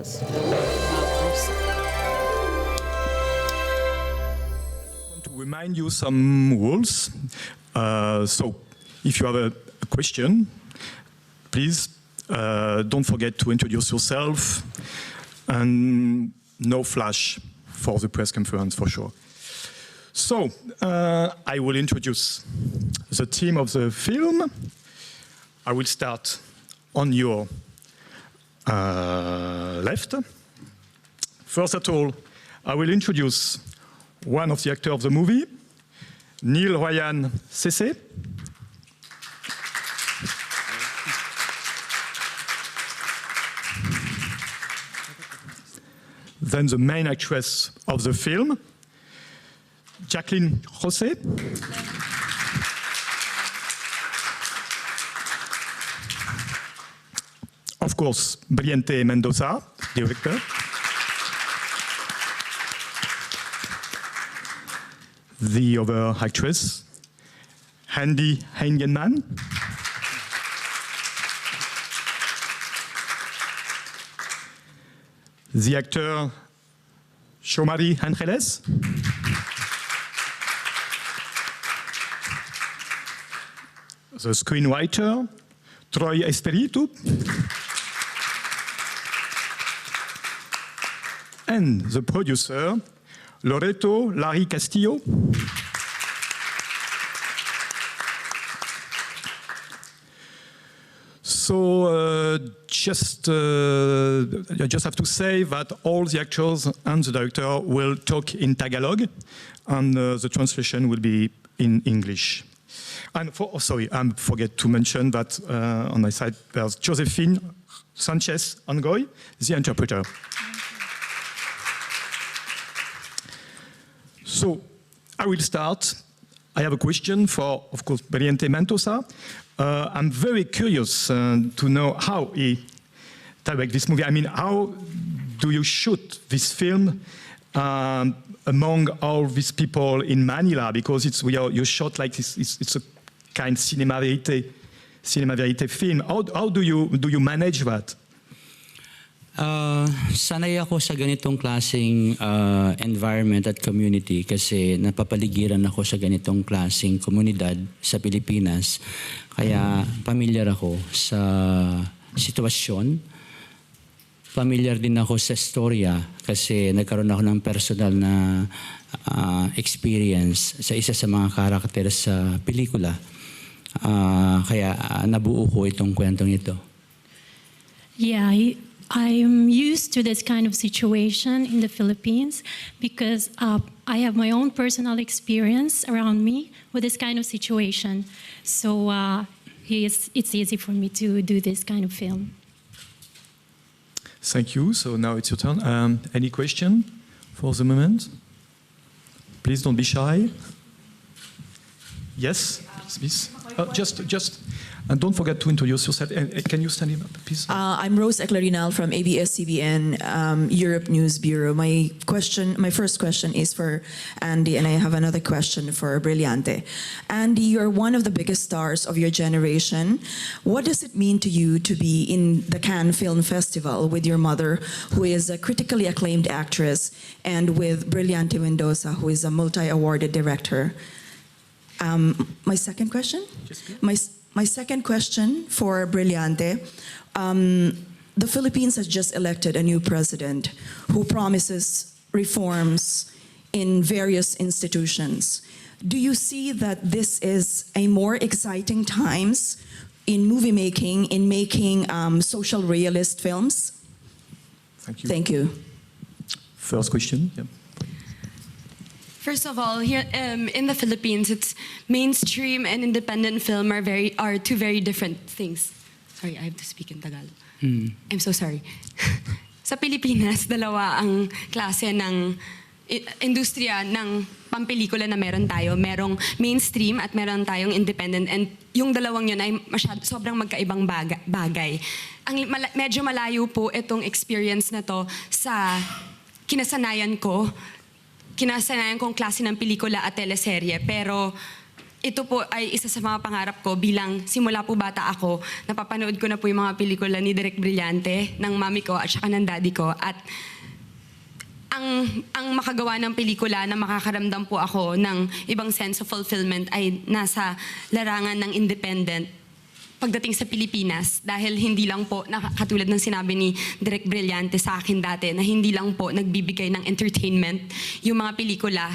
Yes. ROSA. I want to remind you some rules. So, if you have a question, please don't forget to introduce yourself, and no flash for the press conference for sure. So, I will introduce the team of the film. I will start on your left. First of all, I will introduce one of the actors of the movie, Neil Ryan P.Sese. Then the main actress of the film, Jaclyn, José. Of course, Brillante Mendoza, director. The other actress, Andi, Eigenmann. The actor, Jomari. The screenwriter, Espiritu. And the producer, Loreto, Castillo. So I just have to say that all the actors and the director will talk in Tagalog, and the translation will be in English. And sorry, I forget to mention that on my side there's Josephine Sanchez Angoy, the interpreter. So I will start. I have a question for, of course, Brillante Mendoza. I'm very curious to know how he directs this movie. I mean, how do you shoot this film among all these people in Manila? Because you shot like this. It's a kind of cinema verite film. How do you manage that? Sanay ako sa ganitong klaseng environment at community kasi napapaligiran ako sa ganitong klaseng komunidad sa Pilipinas. Kaya familiar ako sa sitwasyon. Familiar din ako sa storya kasi nagkaroon ako ng personal na experience sa isa sa mga karakter sa pelikula. Kaya nabuo ko itong kwentong ito. Yeah, I'm used to this kind of situation in the Philippines because I have my own personal experience around me with this kind of situation. So it's easy for me to do this kind of film. Thank you. So now it's your turn. Any question for the moment? Please don't be shy. Yes, please. Just. And don't forget to introduce yourself. Can you stand up, please? I'm Rosa from ABS-CBN Europe News Bureau. My first question is for Andi, and I have another question for Brillante. Andi, you're one of the biggest stars of your generation. What does it mean to you to be in the Cannes Film Festival with your mother, who is a critically acclaimed actress, and with Brillante Mendoza, who is a multi-awarded director? My second question? My second question for Brillante. The Philippines has just elected a new president who promises reforms in various institutions. Do you see that this is a more exciting times in movie making, in making social realist films? Thank you. Thank you. First question. Yeah. First of all, here in the Philippines, it's mainstream and independent film are two very different things. Sorry, I have to speak in Tagalog. I'm so sorry. Sa Pilipinas, dalawa ang klase ng industriya ng pampelikula na meron tayo. Merong mainstream at meron tayong independent. And yung dalawang yun ay sobrang magkaibang bagay. Medyo malayo po itong experience na to sa kinasanayan kong klase ng pelikula at teleserye. Pero ito po ay isa sa mga pangarap ko bilang simula po bata ako, napapanood ko na po yung mga pelikula ni Direk Brillante, ng mami ko at saka ng daddy ko. At ang makagawa ng pelikula na makakaramdam po ako ng ibang sense of fulfillment ay nasa larangan ng independent pagdating sa Pilipinas, dahil hindi lang po, katulad ng sinabi ni Direk Brillante sa akin dati, na hindi lang po nagbibigay ng entertainment yung mga pelikula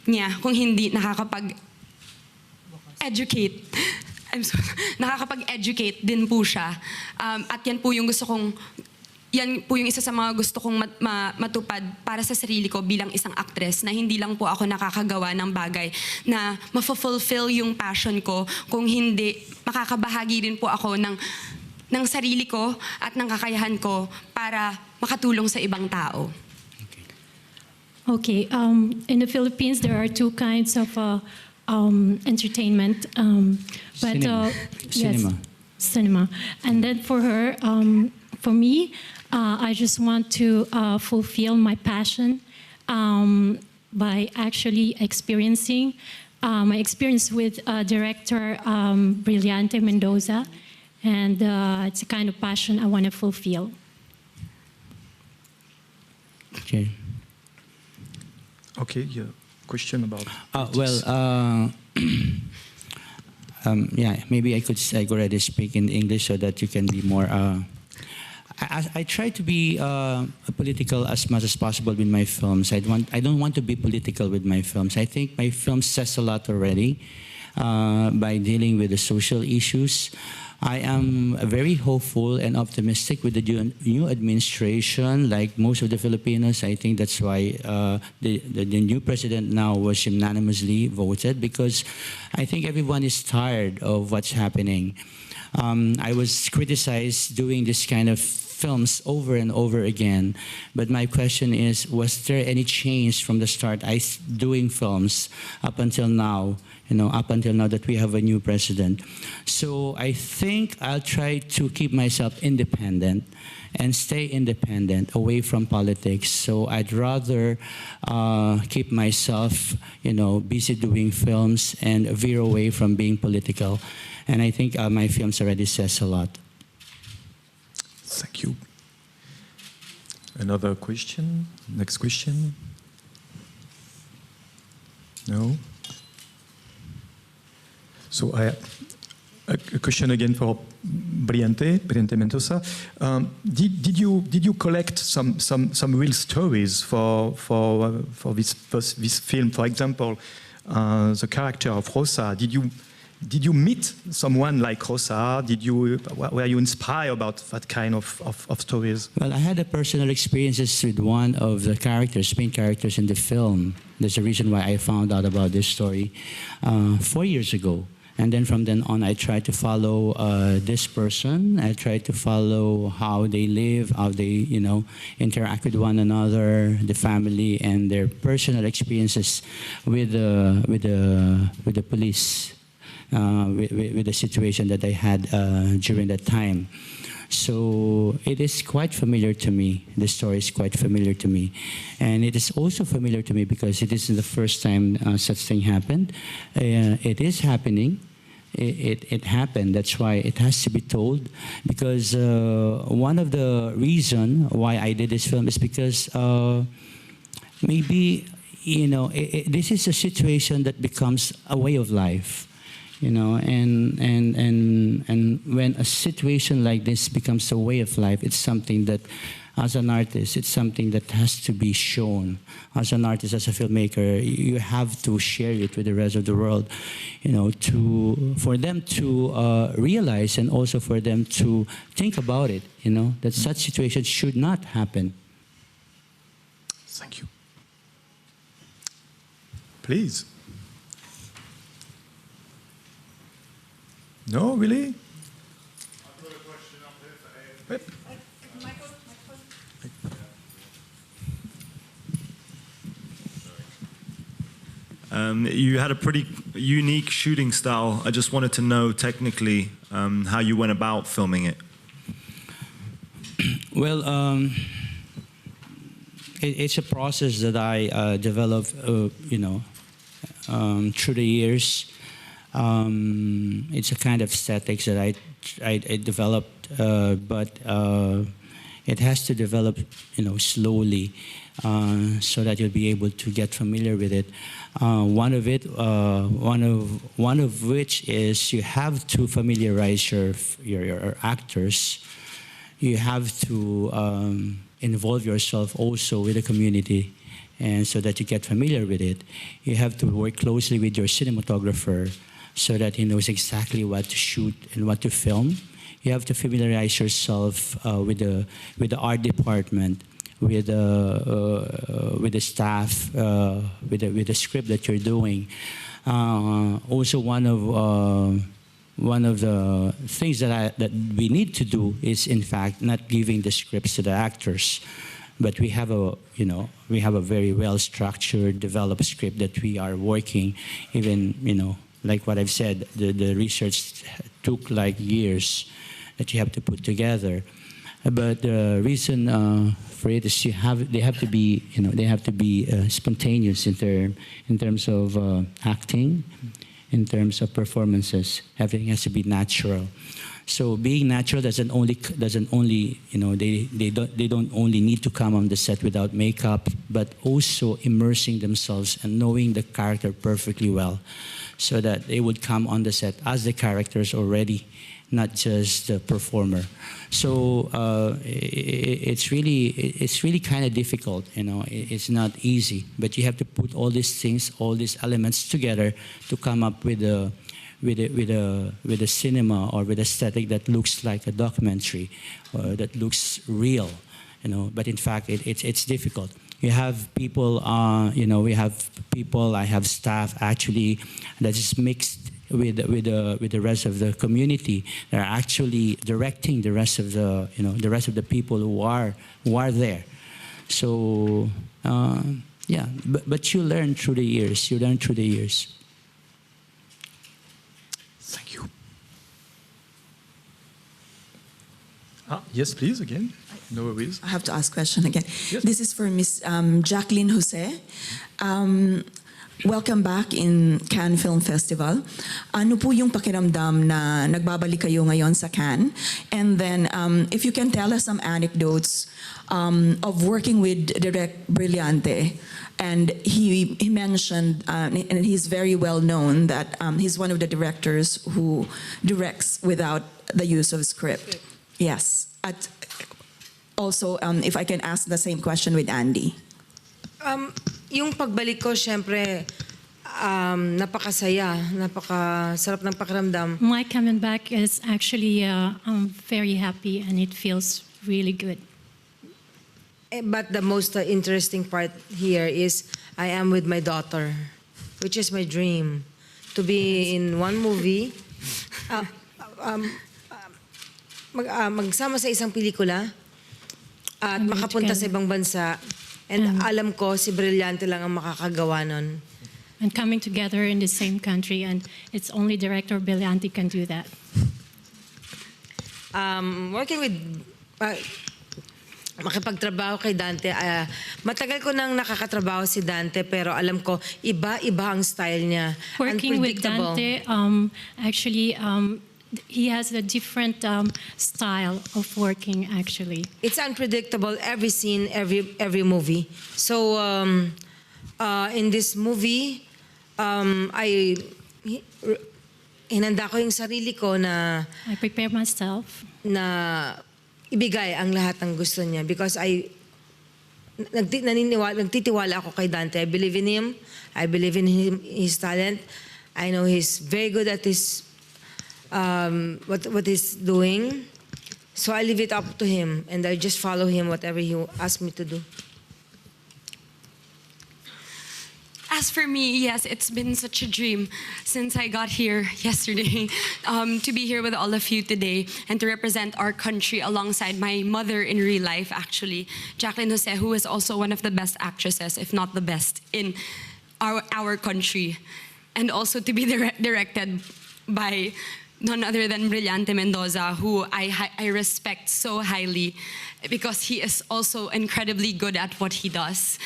niya, kung hindi nakakapag-educate. Nakakapag-educate din po siya. At yan po yung isa sa mga gusto kong matupad para sa sarili ko bilang isang actress, na hindi lang po ako nakakagawa ng bagay na ma-fulfill yung passion ko, kung hindi makakabahagi rin po ako ng sarili ko at ng kakayahan ko para makatulong sa ibang tao. Okay, in the Philippines, there are two kinds of entertainment. Cinema. Yes, Cinema. cinema. And then for her, for me, I just want to fulfill my passion by actually experiencing my experience with director Brillante Mendoza. And it's a kind of passion I want to fulfill. Okay. Okay, yeah. Question about... Yeah, maybe I could already speak in English so that you can be more... I try to be political as much as possible with my films. I don't want to be political with my films. I think my film says a lot already by dealing with the social issues. I am very hopeful and optimistic with the new administration. Like most of the Filipinos, I think that's why the new president now was unanimously voted, because I think everyone is tired of what's happening. I was criticized doing this kind of films over and over again, but my question is, was there any change from the start doing films up until now, up until now that we have a new president? So I think I'll try to keep myself independent and stay independent, away from politics. So I'd rather keep myself, busy doing films and veer away from being political. And I think my films already says a lot. Thank you. Another question? Next question? No? So a question again for Brillante Mendoza. Did you collect some real stories for this film? For example, the character of Rosa. Did you meet someone like Rosa? Were you inspired about that kind of stories? Well, I had a personal experiences with one of the main characters in the film. There's a reason why I found out about this story 4 years ago. And then from then on, I tried to follow this person. I tried to follow how they live, how they, interact with one another, the family, and their personal experiences with the police. With the situation that I had during that time. So it is quite familiar to me. The story is quite familiar to me. And it is also familiar to me because it isn't the first time such thing happened. It is happening. It happened. That's why it has to be told. Because one of the reasons why I did this film is because maybe, this is a situation that becomes a way of life. And when a situation like this becomes a way of life, it's something that, as an artist, it's something that has to be shown. As an artist, as a filmmaker, you have to share it with the rest of the world, for them to realize, and also for them to think about it, that such situations should not happen. Thank you. Please. No, really? I've got a question up here for you had a pretty unique shooting style. I just wanted to know technically how you went about filming it. Well, it's a process that I developed, through the years. It's a kind of aesthetics that I developed, but it has to develop, slowly, so that you'll be able to get familiar with it. One of which is you have to familiarize your actors. You have to involve yourself also with the community, and so that you get familiar with it. You have to work closely with your cinematographer so that he knows exactly what to shoot and what to film. You have to familiarize yourself with the art department, with the staff, with the script that you're doing. Also, one of the things that we need to do is, in fact, not giving the scripts to the actors, but we have a very well structured, developed script that we are working. Even like what I've said, the research took like years that you have to put together. But the reason for it is they have to be spontaneous in terms of acting, in terms of performances. Everything has to be natural. So being natural doesn't only they don't only need to come on the set without makeup, but also immersing themselves and knowing the character perfectly well, so that they would come on the set as the characters already, not just the performer. So it's really kind of difficult. It's not easy, but you have to put all these things, all these elements together to come up with a cinema or with aesthetic that looks like a documentary, or that looks real. But in fact, it's difficult. You have people, we have people. I have staff actually that is mixed with the rest of the community. They're actually directing the rest of the people who are there. So yeah, but you learn through the years. Thank you. Yes, please, again. No worries. I have to ask question again. Yes. This is for Miss Jaclyn José. Welcome back in Cannes Film Festival. Ano po yung pakiramdam na nagbabalik kayo ngayon sa Cannes? And then, if you can tell us some anecdotes of working with Direct Brillante. And he mentioned, and he's very well known, that he's one of the directors who directs without the use of script. Yes. Also, if I can ask the same question with Andi. Yung pagbalik ko, syempre, napakasaya, napakasarap ng pakiramdam. My coming back is actually, I'm very happy and it feels really good. But the most interesting part here is I am with my daughter, which is my dream. To be in one movie, magsama sa isang pelikula, at makapunta sa ibang bansa. And alam ko, si Brillante lang ang makakagawa nun. And coming together in the same country, and it's only director Brillante can do that. Working with... makipagtrabaho kay Dante. Matagal ko nang nakakatrabaho si Dante, pero alam ko, iba-iba ang style niya. Working with Unpredictable. Dante, actually, he has a different style of working, actually. It's unpredictable, every scene, every movie. So, in this movie, hinanda ko yung sarili ko na... I prepare myself. na ibigay ang lahat ng gusto niya because nagtitiwala ako kay Dante. I believe in him. I believe in his talent. I know he's very good at his what he's doing. So I leave it up to him and I just follow him whatever he asks me to do. As for me, yes, it's been such a dream since I got here yesterday to be here with all of you today and to represent our country alongside my mother in real life, actually, Jaclyn José, who is also one of the best actresses, if not the best, in our country. And also to be directed by none other than Brillante Mendoza, who I respect so highly because he is also incredibly good at what he does.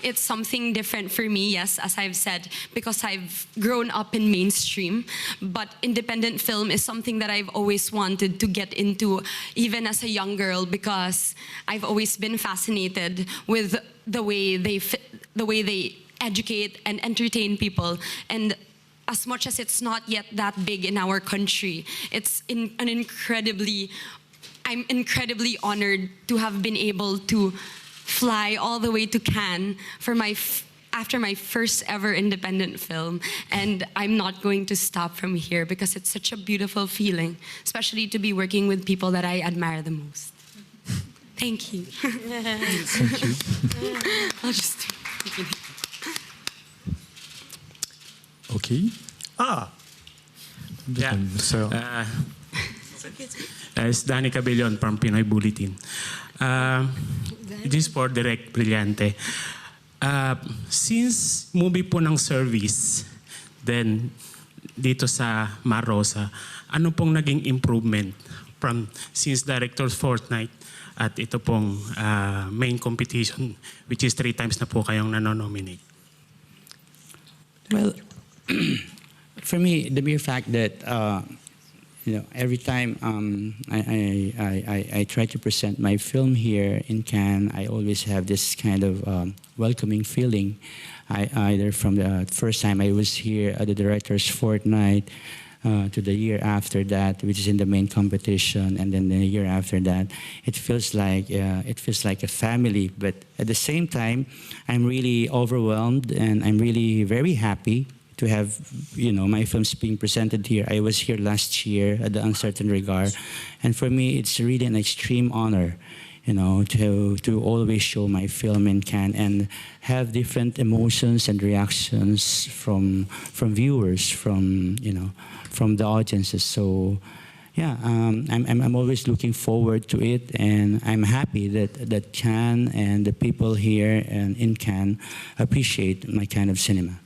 It's something different for me, yes, as I've said, because I've grown up in mainstream, but independent film is something that I've always wanted to get into, even as a young girl, because I've always been fascinated with the way they educate and entertain people. And as much as it's not yet that big in our country, I'm incredibly honored to have been able to fly all the way to Cannes for after my first ever independent film. And I'm not going to stop from here because it's such a beautiful feeling, especially to be working with people that I admire the most. Thank you. Thank you. I'll just... Okay. Yeah. Sir. It's Danny Cabellon from Pinoy Bulletin. This is for Direct Brillante. Since movie po ng service, then dito sa ROSA, ano pong naging improvement from since Director's Fortnight at ito pong main competition, which is 3 times na po kayong nanonominate? Well, for me, the mere fact that every time I try to present my film here in Cannes, I always have this kind of welcoming feeling. Either from the first time I was here at the director's fortnight to the year after that, which is in the main competition, and then the year after that, it feels like a family. But at the same time, I'm really overwhelmed and I'm really very happy to have, my films being presented here. I was here last year at the Uncertain Regard, and for me, it's really an extreme honor, to always show my film in Cannes and have different emotions and reactions from viewers, from the audiences. So, yeah, I'm always looking forward to it, and I'm happy that Cannes and the people here and in Cannes appreciate my kind of cinema.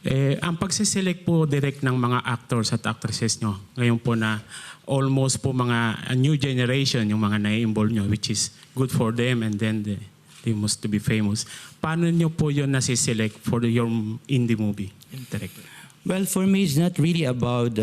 Ang pagsiselect po direct ng mga actors at actresses nyo, ngayon po na almost po mga new generation, yung mga na-involve nyo, which is good for them and then they must to be famous. Paano nyo po yun nasiselect for your indie movie? Direct. Well, for me, it's not really about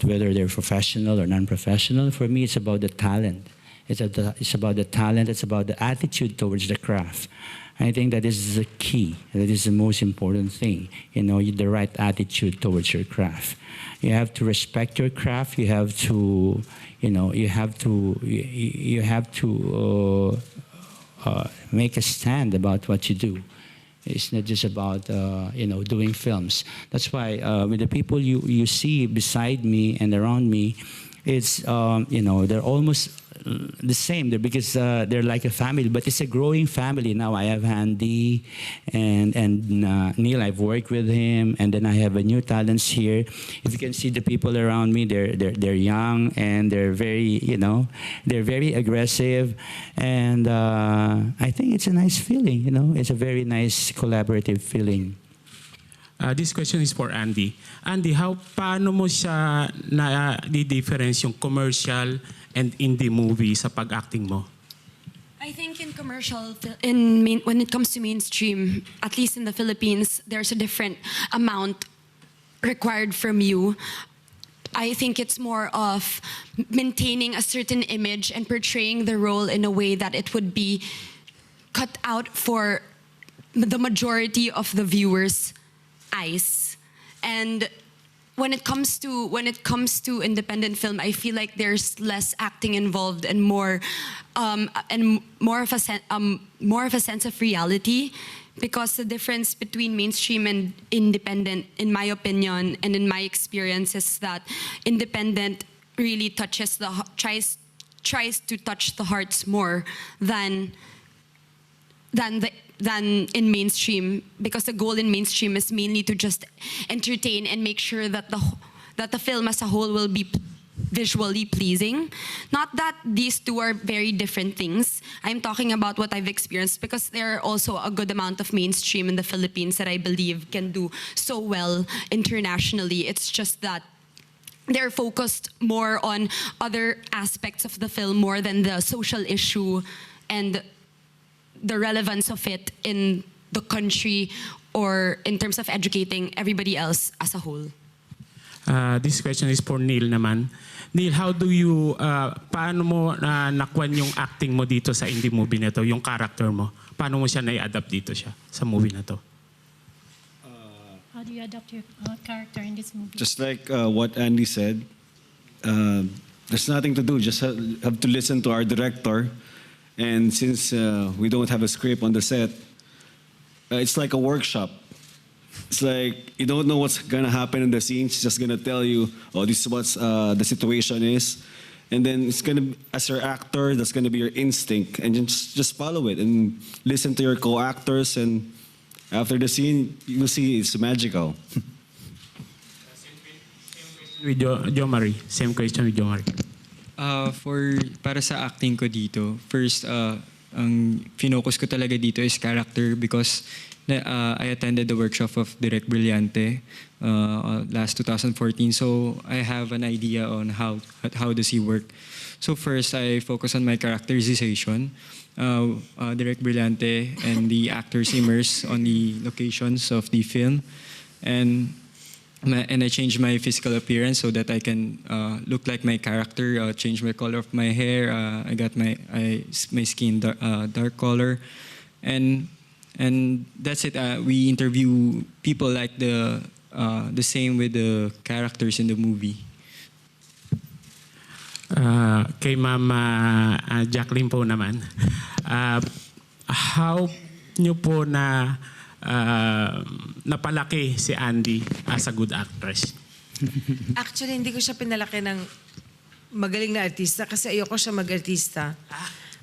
whether they're professional or non-professional. For me, it's about the talent. It's about the talent. It's about the attitude towards the craft. I think that is the key. That is the most important thing. The right attitude towards your craft. You have to respect your craft. You have to, make a stand about what you do. It's not just about doing films. That's why with the people you see beside me and around me, it's they're almost the same. Because they're like a family, but it's a growing family now. I have Andi and Neil. I've worked with him, and then I have a new talents here. If you can see the people around me, they're young and they're very they're very aggressive, and I think it's a nice feeling. It's a very nice collaborative feeling. This question is for Andi. Andi, paano mo siya na-difference yung commercial and indie movie sa pag-acting mo? I think in commercial, when it comes to mainstream, at least in the Philippines, there's a different amount required from you. I think it's more of maintaining a certain image and portraying the role in a way that it would be cut out for the majority of the viewers' eyes. And when it comes to independent film, I feel like there's less acting involved and more of a sense of reality, because the difference between mainstream and independent, in my opinion and in my experience, is that independent really tries to touch the hearts more than in mainstream, because the goal in mainstream is mainly to just entertain and make sure that the film as a whole will be visually pleasing. Not that these two are very different things. I'm talking about what I've experienced because there are also a good amount of mainstream in the Philippines that I believe can do so well internationally. It's just that they're focused more on other aspects of the film more than the social issue and the relevance of it in the country or in terms of educating everybody else as a whole. This question is for Neil naman. Neil, how do you, paano mo nakuha yung acting mo dito sa indie movie na to, yung character mo? Paano mo siya nai-adapt dito siya sa movie na to? How do you adapt your character in this movie? Just like what Andy said, there's nothing to do. Just have to listen to our director. And since we don't have a script on the set, it's like a workshop. It's like you don't know what's gonna happen in the scene. She's just gonna tell you, "Oh, this is what the situation is," and then it's gonna, as your actor, that's gonna be your instinct, and just follow it and listen to your co-actors. And after the scene, you'll see it's magical. With Jomari, same question with Jomari. Para sa acting ko dito, first, ang finocus ko talaga dito is character because I attended the workshop of Direct Brillante last 2014. So I have an idea on how does he work. So first, I focus on my characterization. Direct Brillante and the actors immerse on the locations of the film. And I change my physical appearance so that I can look like my character, change my color of my hair. I got my skin dark color. And that's it. We interview people like the same with the characters in the movie. Kay Mama Jaclyn po naman, how nyo po na napalaki si Andi as a good actress? Actually, hindi ko siya pinalaki ng magaling na artista kasi ayoko siya mag-artista.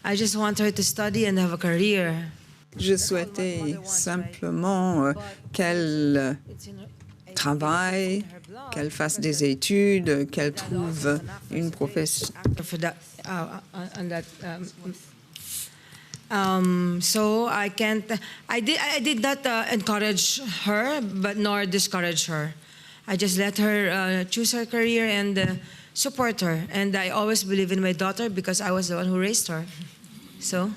I just want her to study and have a career. Je souhaitais simplement qu'elle travaille, qu'elle fasse des études, qu'elle trouve une profession. So I can't. I did not encourage her, but nor discourage her. I just let her choose her career and support her. And I always believe in my daughter because I was the one who raised her. So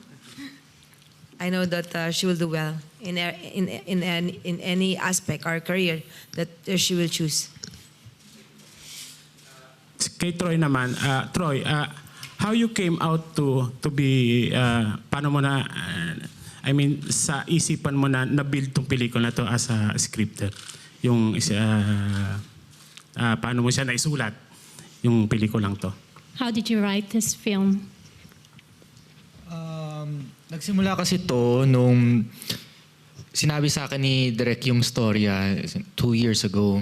I know that she will do well in any aspect or career that she will choose. Kay Troy naman, Troy, how you came out to be, paano mo na, I mean, sa isipan mo na na-build tong pelikula na to as a scripter? Yung, paano mo siya naisulat, yung pelikulang to? How did you write this film? Nagsimula kasi to nung sinabi sa akin ni Direk yung storya 2 years ago.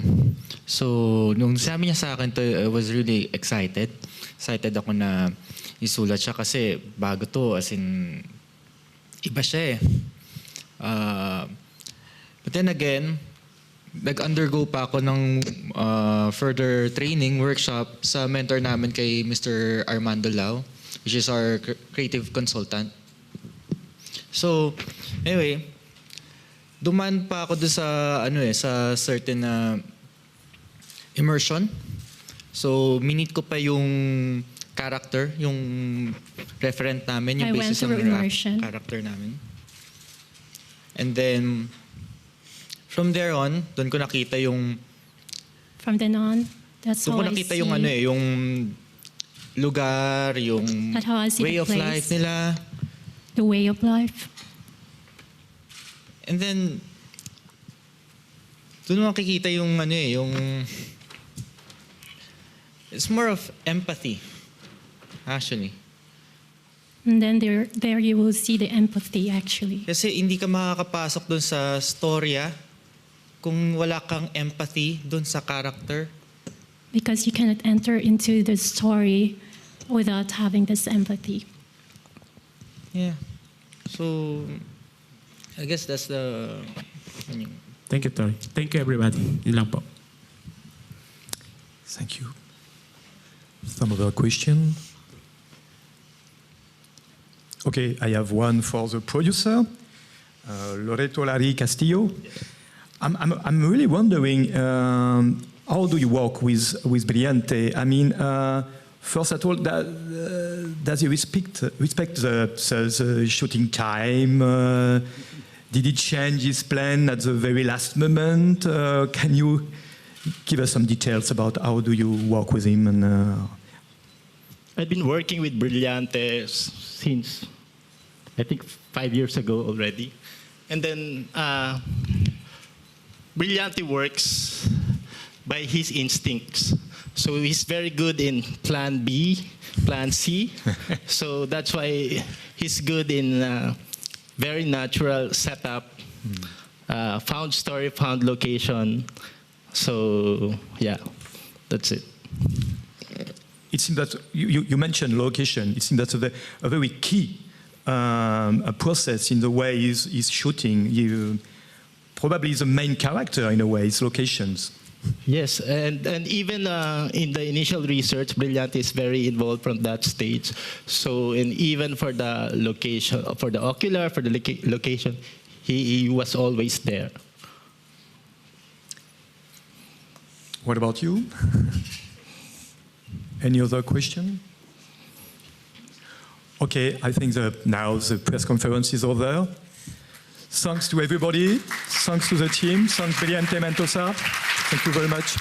So, nung sabi niya sa akin to, I was really excited. Excited ako na isulat siya kasi bago to, as in, iba siya eh. But then again, nag-undergo pa ako ng further training workshop sa mentor namin kay Mr. Armando Lau, which is our creative consultant. So, anyway, duman pa ako doon sa sa certain immersion. So, minit ko pa yung character, yung referent namin, yung basis ng character namin. And then, from there on, doon ko nakita yung... From then on, that's how I see. Doon ko nakita yung yung lugar, yung way of life nila. The way of life. And then, doon mo makikita yung yung... It's more of empathy, actually. And then there you will see the empathy, actually. Kasi hindi ka makakapasok doon sa storya kung wala kang empathy doon sa character. Because you cannot enter into the story without having this empathy. Yeah. So, I guess that's the... Thank you, Troy. Thank you, everybody. Yun lang po. Thank you. Some other question? Okay, I have one for the producer, Loreto, Castillo. I'm really wondering, how do you work with Brillante? I mean, first of all, does he respect the shooting time? Did he change his plan at the very last moment? Can you give us some details about how do you work with him? And I've been working with Brillante since, I think, 5 years ago already. And then Brillante works by his instincts. So he's very good in plan B, plan C. So that's why he's good in very natural setup, found story, found location. So yeah, that's it. It seems that you mentioned location. It seems that's a very key process in the way he's shooting. Probably the main character in a way is locations. Yes, and even in the initial research, Brillante is very involved from that stage. So, and even for the location, for the ocular, for the location, he was always there. What about you? Any other question? Okay, I think now the press conference is over. Thanks to everybody. Thanks to the team. Thanks Brillante Mendoza. Thank you very much.